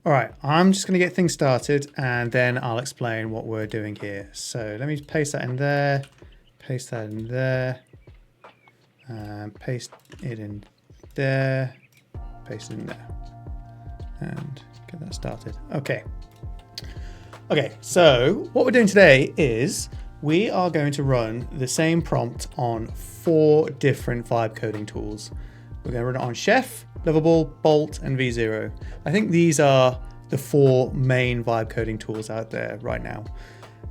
All right, I'm just going to get things started and then I'll explain what we're doing here. So let me paste that in there, paste that in there, and paste it in there, paste it in there, and get that started. Okay. Okay, so what we're doing today is we are going to run the same prompt on 4 different vibe coding tools. We're going to run it on Chef, Lovable, Bolt, and V0. I think these are the 4 main vibe coding tools out there right now.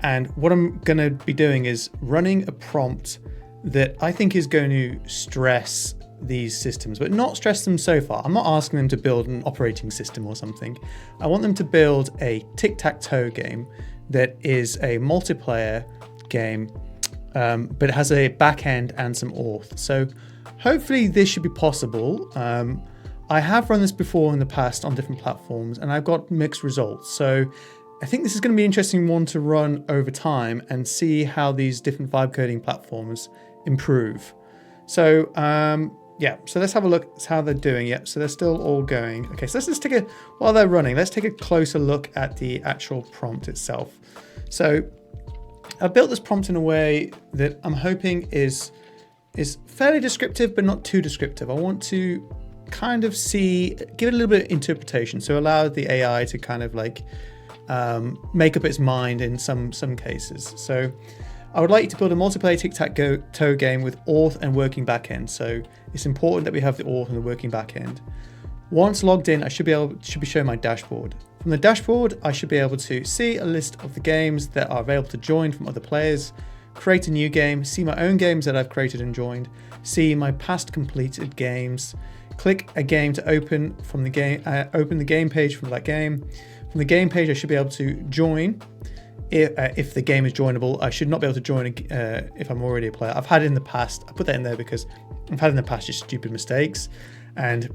And what I'm going to be doing is running a prompt that I think is going to stress these systems, but not stress them so far. I'm not asking them to build an operating system or something. I want them to build a tic-tac-toe game that is a multiplayer game, but it has a backend and some auth. So hopefully this should be possible. I have run this before in the past on different platforms and I've got mixed results. So I think this is going to be an interesting one to run over time and see how these different vibe coding platforms improve. So yeah, so let's have a look at how they're doing. Yep, so they're still all going. Okay, so let's just while they're running, let's take a closer look at the actual prompt itself. So I built this prompt in a way that I'm hoping is fairly descriptive, but not too descriptive. I want to kind of give it a little bit of interpretation. So allow the AI to kind of like make up its mind in some cases. So I would like you to build a multiplayer tic-tac-toe game with auth and working backend. So it's important that we have the auth and the working backend. Once logged in, I should be showing my dashboard. From the dashboard, I should be able to see a list of the games that are available to join from other players, create a new game, see my own games that I've created and joined, see my past completed games, click a game to open from the game, open the game page from that game. From the game page, I should be able to join. If the game is joinable, I should not be able to join if I'm already a player. I've had it in the past. I put that in there because I've had in the past just stupid mistakes, and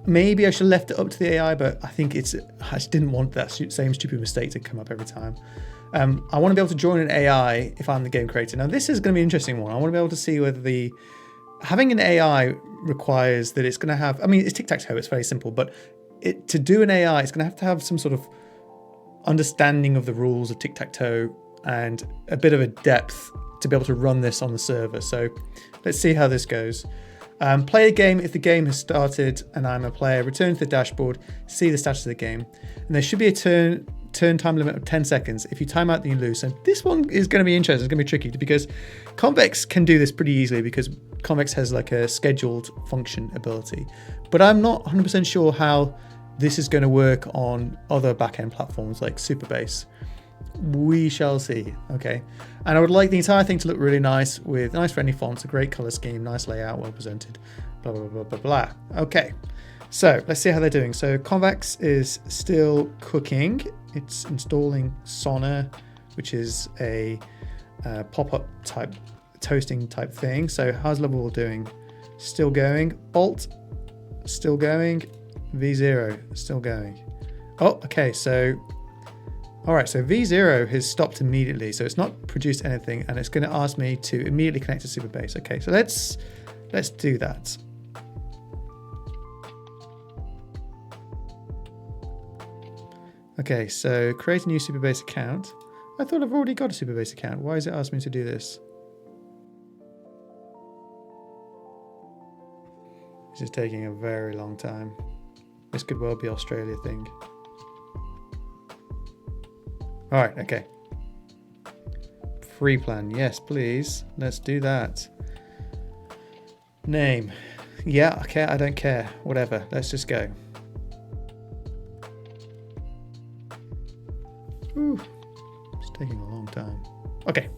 maybe I should have left it up to the AI, but I think I just didn't want that same stupid mistake to come up every time. I want to be able to join an AI if I'm the game creator. Now this is going to be an interesting one. I want to be able to see whether having an AI requires that it's going to have, I mean, it's tic-tac-toe, it's very simple, but to do an AI, it's going to have some sort of understanding of the rules of tic-tac-toe and a bit of a depth to be able to run this on the server. So let's see how this goes. Play a game if the game has started and I'm a player. Return to the dashboard, see the status of the game. And there should be a turn time limit of 10 seconds. If you time out, then you lose. And this one is going to be interesting. It's going to be tricky because Convex can do this pretty easily because Convex has like a scheduled function ability. But I'm not 100% sure how this is going to work on other backend platforms like Supabase. We shall see. Okay. And I would like the entire thing to look really nice with nice friendly fonts, a great color scheme, nice layout, well presented, blah, blah, blah, blah, blah. Okay. So let's see how they're doing. So Convex is still cooking. It's installing Sona, which is a pop-up type toasting type thing. So how's Lovable doing? Still going. Bolt, still going. V0, still going. Oh, okay. So, all right. So V0 has stopped immediately. So it's not produced anything, and it's going to ask me to immediately connect to Supabase. Okay. So let's do that. Okay. So create a new Supabase account. I thought I've already got a Supabase account. Why is it asking me to do this? This is taking a very long time. This could well be an Australia thing. All right, okay. Free plan, yes, please. Let's do that. Name. Yeah, okay, I don't care. Whatever, let's just go. Ooh, it's taking a long time. Okay.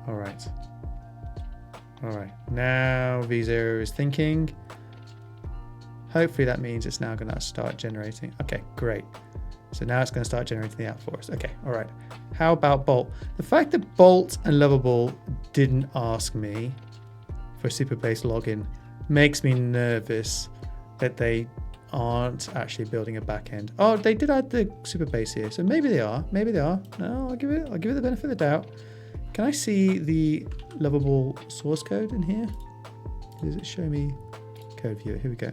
All right. All right, now V0 is thinking. Hopefully that means it's now going to start generating. Okay, great. So now it's going to start generating the app for us. Okay, all right. How about Bolt? The fact that Bolt and Lovable didn't ask me for a Supabase login makes me nervous that they aren't actually building a backend. Oh, they did add the Supabase here, so maybe they are. Maybe they are. No, I'll give it the benefit of the doubt. Can I see the Lovable source code in here? Does it show me code viewer? Here we go.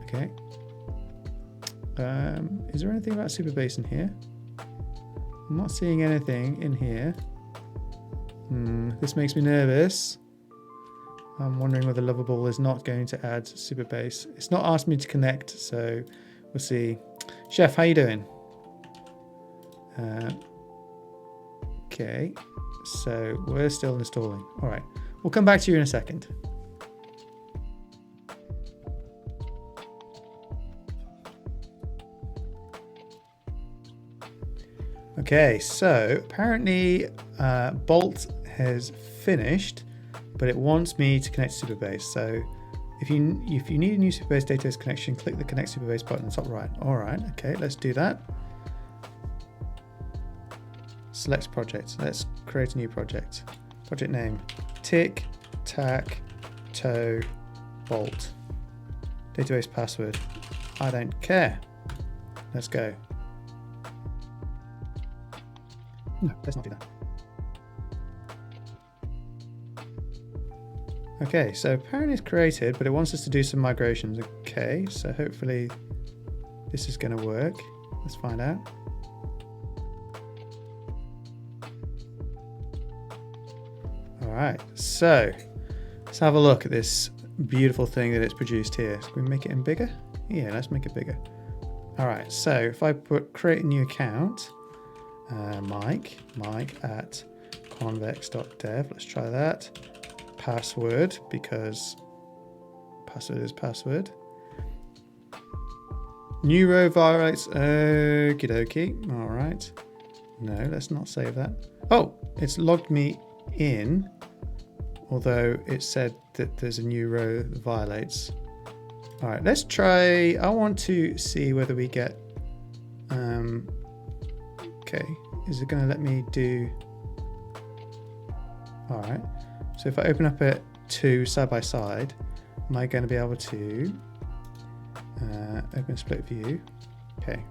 Okay. Is there anything about Supabase in here? I'm not seeing anything in here. This makes me nervous. I'm wondering whether Lovable is not going to add Supabase. It's not asked me to connect, so we'll see. Chef, how you doing? Okay, so we're still installing. All right, we'll come back to you in a second. Okay, so apparently Bolt has finished, but it wants me to connect to Supabase. So if you need a new Supabase database connection, click the Connect Supabase button on the top right. All right, okay, let's do that. Select project. Let's create a new project. Project name: Tic-Tac-Toe Bolt. Database password: I don't care. Let's go. No, let's not do that. Okay, so apparently it's created, but it wants us to do some migrations. Okay, so hopefully this is going to work. Let's find out. All right, so let's have a look at this beautiful thing that it's produced here. Can we make it in bigger? Yeah, let's make it bigger. All right, so if I put create a new account, Mike at convex.dev, let's try that. Password, because password is password. New row violates. Okie dokie. All right. No, let's not save that. Oh, it's logged me in, although it said that there's a new row that violates. All right, let's try. I want to see whether we get. Okay, is it going to let me do? All right. So if I open up it two side by side, am I going to be able to open split view? Okay.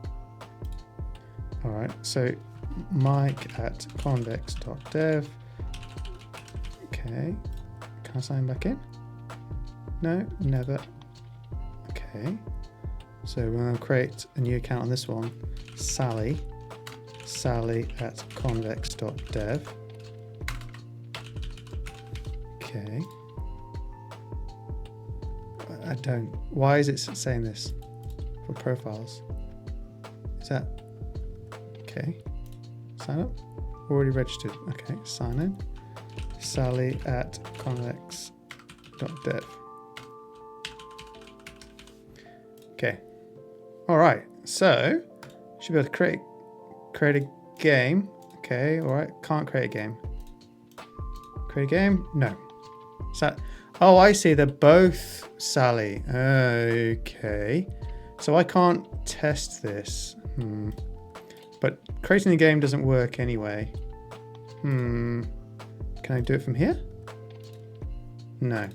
All right. So Mike at convex.dev. Okay. Can I sign back in? No, never. Okay. So we're going to create a new account on this one. Sally at convex.dev. Okay. I don't. Why is it saying this for profiles? Is that okay? Sign up. Already registered. Okay. Sign in. Sally at convex.dev. Okay. All right. So should be able to create a game. Okay. All right. Can't create a game. Create a game? No. Oh, I see. They're both Sally. Okay. So I can't test this. But creating the game doesn't work anyway. Can I do it from here? No.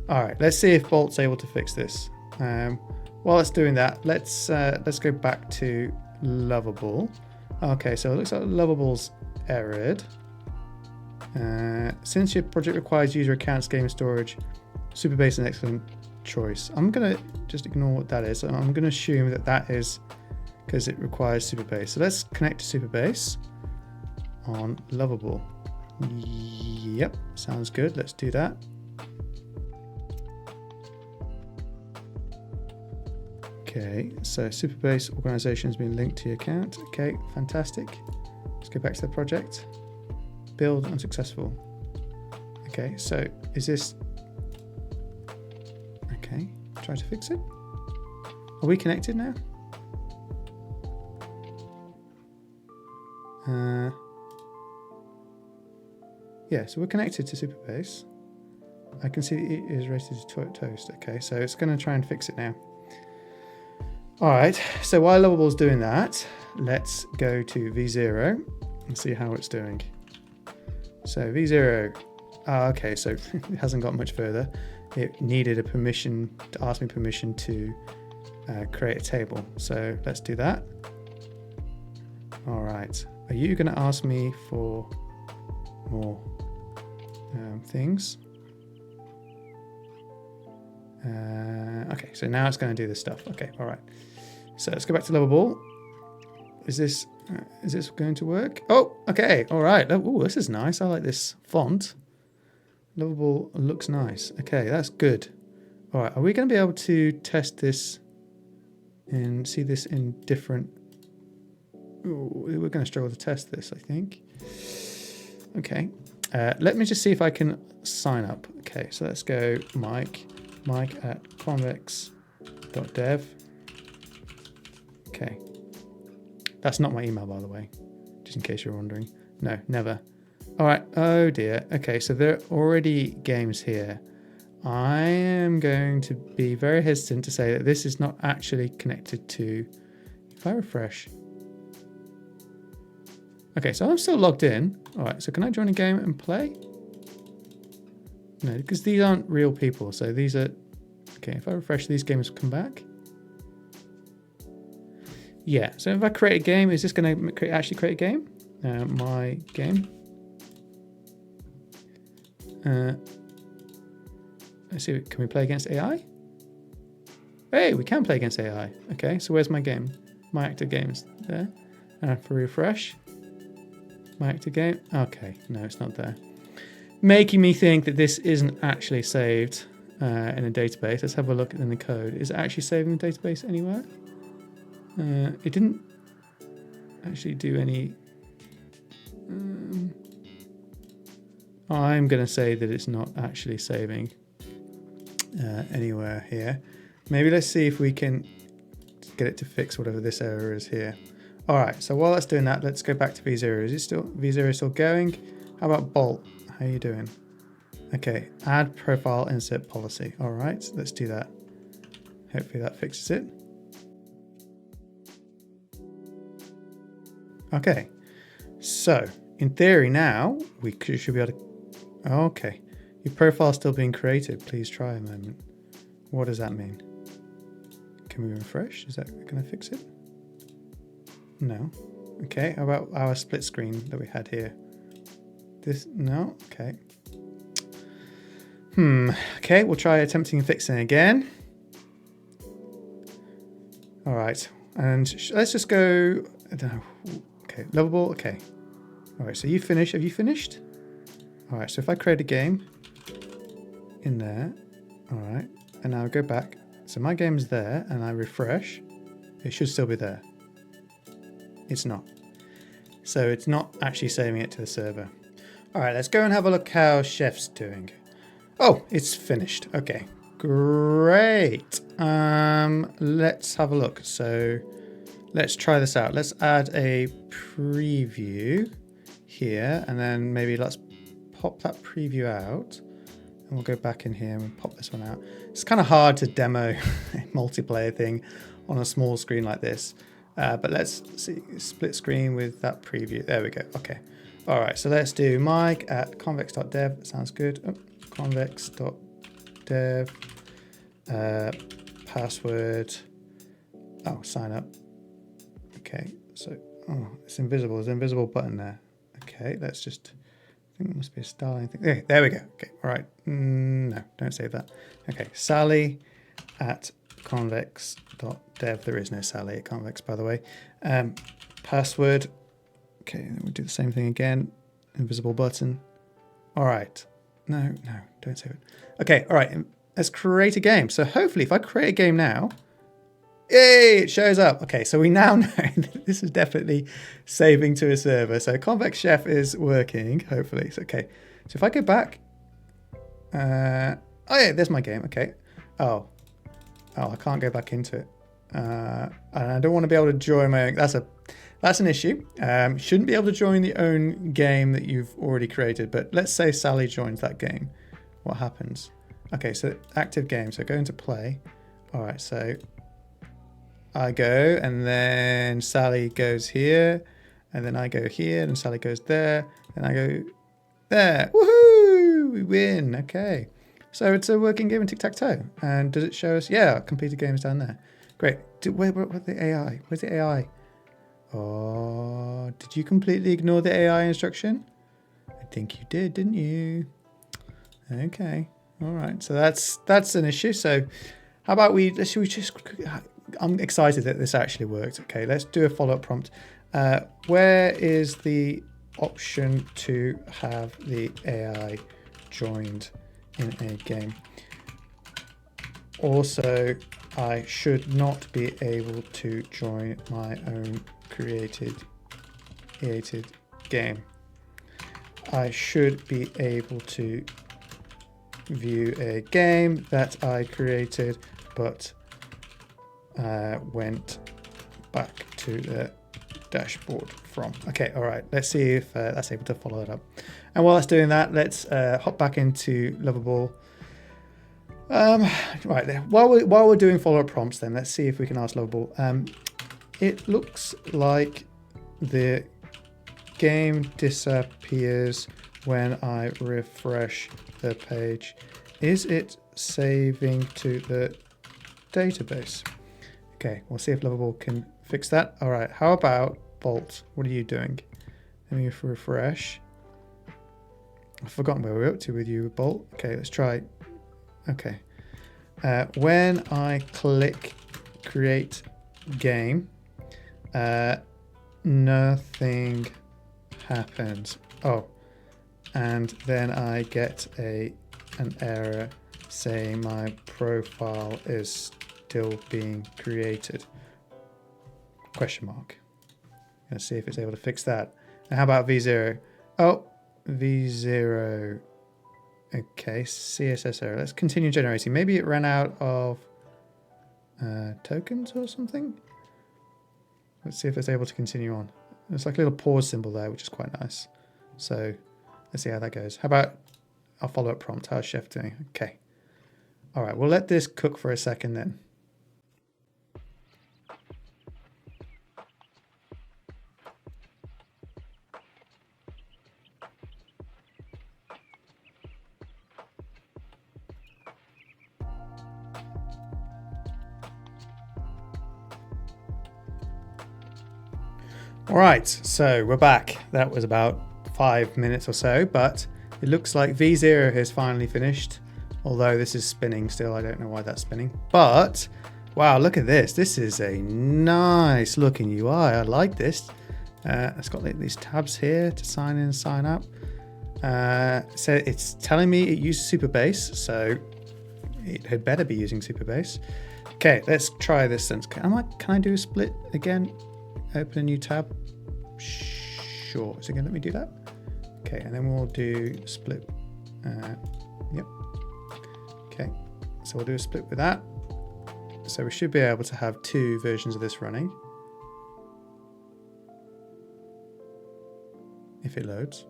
All right. Let's see if Bolt's able to fix this. While it's doing that, let's go back to Lovable. Okay. So it looks like Lovable's errored. Since your project requires user accounts, game storage, Supabase is an excellent choice. I'm going to just ignore what that is. I'm going to assume that is because it requires Supabase. So let's connect to Supabase on Lovable. Yep, sounds good. Let's do that. Okay, so Supabase organization has been linked to your account. Okay, fantastic. Let's go back to the project. Build unsuccessful. Okay, so is this... Okay, try to fix it. Are we connected now? Yeah, so we're connected to Supabase. I can see it is rated to toast. Okay, so it's going to try and fix it now. All right, so while Lovable's doing that, let's go to V0 and see how it's doing. So V0, okay, so it hasn't got much further. It needed a permission to ask me permission to create a table. So let's do that. All right, are you going to ask me for more things? Okay, so now it's going to do this stuff. Okay, all right. So let's go back to Lovable. Is this going to work? Oh, okay. All right. Oh, this is nice. I like this font. Lovable looks nice. Okay, that's good. All right. Are we going to be able to test this and see this in different... Ooh, we're going to struggle to test this, I think. Okay. Let me just see if I can sign up. Okay, so let's go Mike at convex.dev. Okay. That's not my email, by the way, just in case you're wondering. No, never. All right. Oh, dear. Okay, so there are already games here. I am going to be very hesitant to say that this is not actually connected to... If I refresh... Okay, so I'm still logged in. All right, so can I join a game and play? No, because these aren't real people. So these are... Okay, if I refresh, these games come back. Yeah, so if I create a game, is this going to actually create a game? My game. Let's see, can we play against AI? Hey, we can play against AI. Okay, so where's my game? My active games there. And if I refresh, my active game. Okay, no, it's not there. Making me think that this isn't actually saved in a database. Let's have a look in the code. Is it actually saved in the database anywhere? It didn't actually do any... I'm going to say that it's not actually saving anywhere here. Maybe let's see if we can get it to fix whatever this error is here. All right, so while that's doing that, let's go back to V0. Is it still V0 still going? How about Bolt? How are you doing? Okay, add profile insert policy. All right, let's do that. Hopefully that fixes it. Okay, so in theory now we should be able to... Okay, your profile is still being created. Please try a moment. What does that mean? Can we refresh? Is that going to fix it? No. Okay, how about our split screen that we had here? This, no, okay. Okay, we'll try attempting and fixing again. All right, and let's just go, I don't know. Okay, Lovable, okay. All right, so you finished, have you finished? All right, so if I create a game in there, all right, and now I go back. So my game's there and I refresh, it should still be there. It's not. So it's not actually saving it to the server. All right, let's go and have a look how Chef's doing. Oh, it's finished. Okay, great. Let's have a look. So let's try this out. Let's add a preview here, and then maybe let's pop that preview out, and we'll go back in here and we'll pop this one out. It's kind of hard to demo a multiplayer thing on a small screen like this, but let's see, split screen with that preview. There we go. Okay. All right, so let's do Mike at convex.dev. Sounds good. Oh, convex.dev, password. Oh, sign up. Okay, so, oh, it's invisible. There's an invisible button there. Okay, let's just, I think it must be a styling thing. There we go. Okay, all right. No, don't save that. Okay, Sally at convex.dev. There is no Sally at Convex, by the way. Password. Okay, then we'll do the same thing again. Invisible button. All right. No, don't save it. Okay, all right. Let's create a game. So hopefully if I create a game now, yay, it shows up. Okay, so we now know that this is definitely saving to a server. So Convex Chef is working, hopefully. So, okay, so if I go back, oh yeah, there's my game. Okay. Oh, I can't go back into it. And I don't want to be able to join my own. That's an issue. Shouldn't be able to join the own game that you've already created. But let's say Sally joins that game. What happens? Okay, so active game. So go into play. All right, so I go, and then Sally goes here, and then I go here, and Sally goes there, and I go there. Woohoo! We win. Okay. So it's a working game in Tic-Tac-Toe. And does it show us? Yeah, completed games down there. Great. Where's the AI? Where's the AI? Oh, did you completely ignore the AI instruction? I think you did, didn't you? Okay. All right. So that's an issue. So how about should we just I'm excited that this actually worked. Okay, let's do a follow-up prompt. Where is the option to have the AI joined in a game? Also, I should not be able to join my own created game. I should be able to view a game that I created, but went back to the dashboard from. Okay, all right. Let's see if that's able to follow it up. And while it's doing that, let's hop back into Lovable. Right there. While we're doing follow-up prompts, then let's see if we can ask Lovable. It looks like the game disappears when I refresh the page. Is it saving to the database? Okay, we'll see if Lovable can fix that. All right, how about Bolt? What are you doing? Let me refresh. I've forgotten where we're up to with you, Bolt. Okay, let's try. Okay. When I click create game, nothing happens. Oh, and then I get an error saying my profile is still being created. Question mark. Let's see if it's able to fix that. And how about V0? Oh, V0. Okay, CSS error. Let's continue generating. Maybe it ran out of tokens or something. Let's see if it's able to continue on. There's like a little pause symbol there, which is quite nice. So let's see how that goes. How about our follow-up prompt? How's Chef doing? Okay. All right, we'll let this cook for a second then. All right, so we're back. That was about 5 minutes or so, but it looks like V0 has finally finished. Although this is spinning still, I don't know why that's spinning. But wow, look at this. This is a nice looking UI. I like this. It's got these tabs here to sign in and sign out. So it's telling me it uses Supabase, so it had better be using Supabase. Okay, let's try this then. Can I do a split again? Open a new tab. Sure. Is it going to let me do that? Okay, and then we'll do split. Yep. Okay, so we'll do a split with that. So we should be able to have 2 versions of this running. If it loads.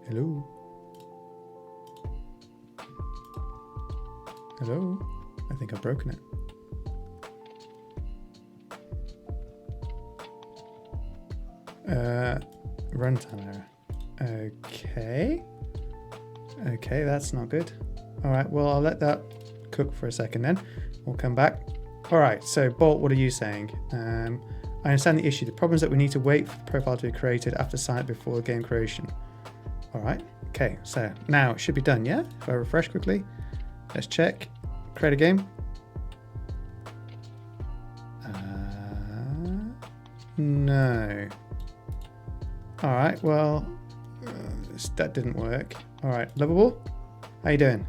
Hello. Hello. I think I've broken it. Runtime error. Okay, that's not good. All right, well, I'll let that cook for a second then. We'll come back. All right, so Bolt, what are you saying? I understand the issue. The problem is that we need to wait for the profile to be created after sign up before game creation. All right, okay, so now it should be done, yeah? If I refresh quickly, let's check. Create a game. No. All right, well, that didn't work. All right, Lovable, how you doing?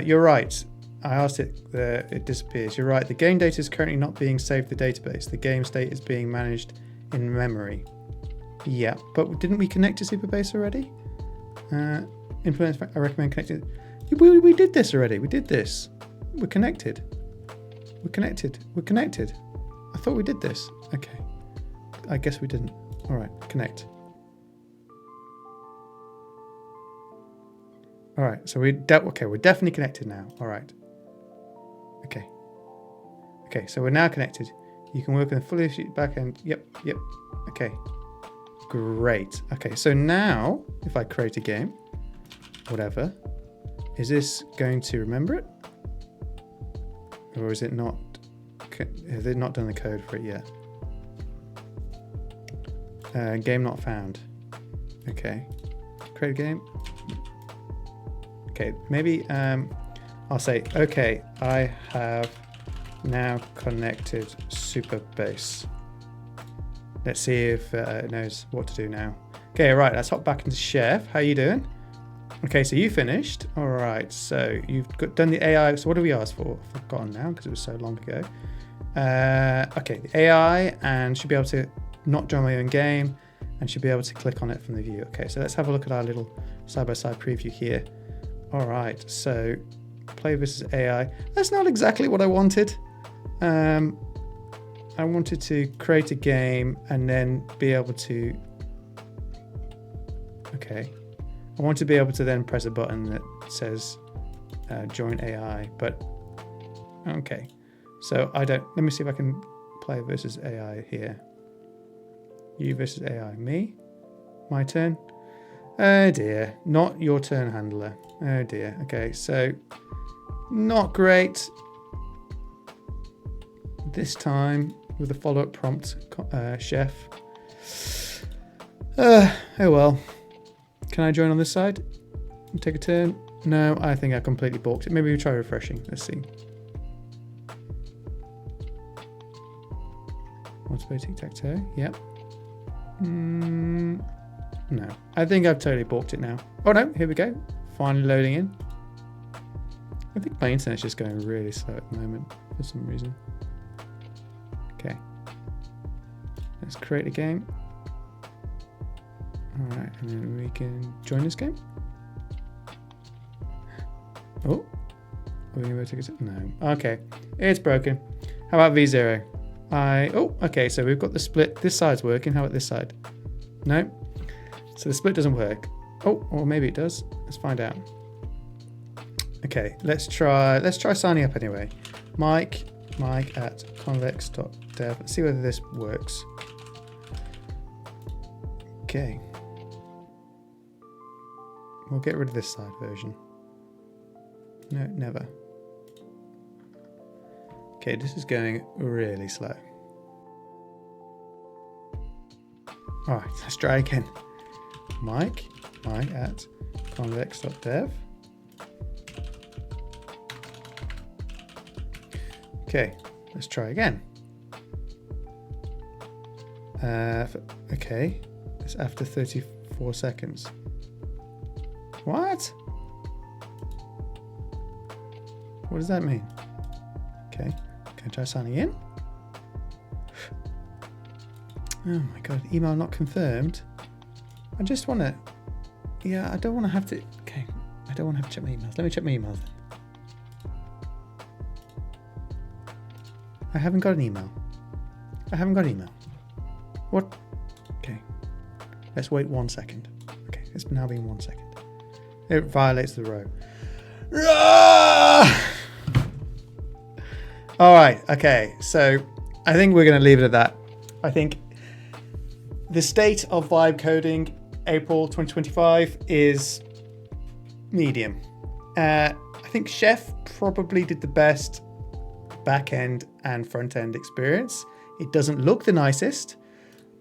You're right. I asked it, it disappears. You're right. The game data is currently not being saved to the database. The game state is being managed in memory. Yeah, but didn't we connect to Supabase already? Implement, I recommend connecting. We did this already. We did this. We're connected. We're connected. We're connected. I thought we did this. Okay. I guess we didn't. All right, connect. All right, so we're definitely connected now. All right. Okay, so we're now connected. You can work in the fully backend. Yep. Okay, great. Okay, so now if I create a game, whatever, is this going to remember it? Or is it not? Have they not done the code for it yet? Game not found. Okay, create a game. Okay, maybe I'll say, okay, I have now connected Supabase. Let's see if it knows what to do now. Okay, right, let's hop back into Chef. How you doing? Okay, so you finished. All right, so you've done the AI. So what do we ask for? I've forgotten now because it was so long ago. Okay, the AI, and should be able to not join my own game, and should be able to click on it from the view. Okay, so let's have a look at our little side-by-side preview here. All right, so play versus AI. That's not exactly what I wanted. I wanted to create a game and then be able to... Okay. I want to be able to then press a button that says join AI, but okay. So I don't... Let me see if I can play versus AI here. You versus AI. Me? My turn? Oh dear. Not your turn, handler. Oh dear. Okay, so not great. This time with a follow-up prompt, Chef. Oh well. Can I join on this side? Take a turn? No, I think I completely balked it. Maybe we try refreshing. Let's see. Want to play Tic-Tac-Toe? Yep. No. I think I've totally balked it now. Oh no, here we go. Finally loading in. I think my internet's just going really slow at the moment for some reason. Okay. Let's create a game. Alright, and then we can join this game. Oh. Are we able to take it? No. Okay. It's broken. How about V0? Oh, okay, so we've got the split. This side's working. How about this side? No. So the split doesn't work. Oh, or maybe it does. Let's find out. Okay, let's try signing up anyway. Mike at convex.dev. Let's see whether this works. Okay. We'll get rid of this side version. No, never. Okay, this is going really slow. All right, let's try again. Mike at convex.dev. Okay, let's try again. Okay, it's after 34 seconds. What? What does that mean? Okay, can I try signing in? Oh my god, email not confirmed. I just want to... Yeah, I don't want to have to... Okay, I don't want to have to check my emails. Let me check my emails then. I haven't got an email. I haven't got an email. What? Okay. Let's wait 1 second. Okay, it's now been 1 second. It violates the row. All right, okay. So I think we're going to leave it at that. I think the state of vibe coding April 2025 is medium. I think Chef probably did the best back-end and front-end experience. It doesn't look the nicest,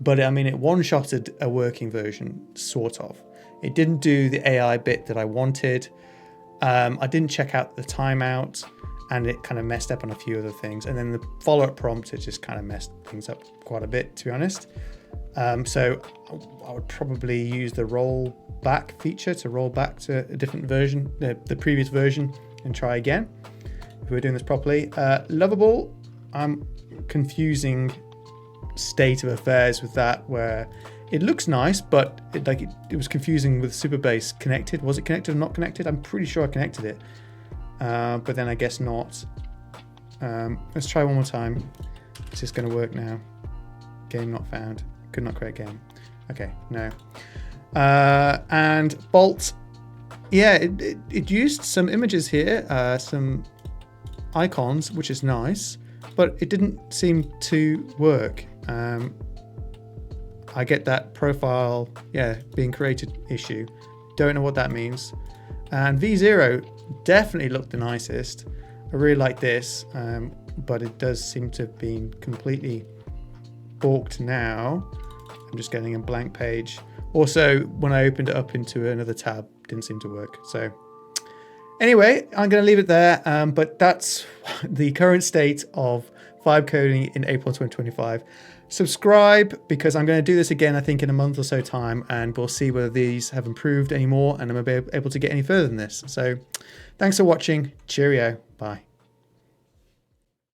but I mean, it one-shotted a working version, sort of. It didn't do the AI bit that I wanted. I didn't check out the timeout, and it kind of messed up on a few other things. And then the follow-up prompt, it just kind of messed things up quite a bit, to be honest. So I would probably use the roll back feature to roll back to a different version, the previous version, and try again if we're doing this properly. Lovable, I'm confusing state of affairs with that, where it looks nice, but it was confusing with Supabase connected. Was it connected or not connected? I'm pretty sure I connected it, but then I guess not. Let's try one more time. Is this going to work now? Game not found. Could not create game. Okay, no. And Bolt, yeah, it used some images here, some icons, which is nice, but it didn't seem to work. I get that profile, being created issue. Don't know what that means. And V0 definitely looked the nicest. I really like this, but it does seem to have been completely balked now. I'm just getting a blank page. Also, when I opened it up into another tab, it didn't seem to work. So Anyway, I'm going to leave it there, but that's the current state of vibe coding in April 2025. Subscribe, because I'm going to do this again, I think, in a month or so time, and we'll see whether these have improved anymore and I'm able to get any further than this. So thanks for watching. Cheerio. Bye.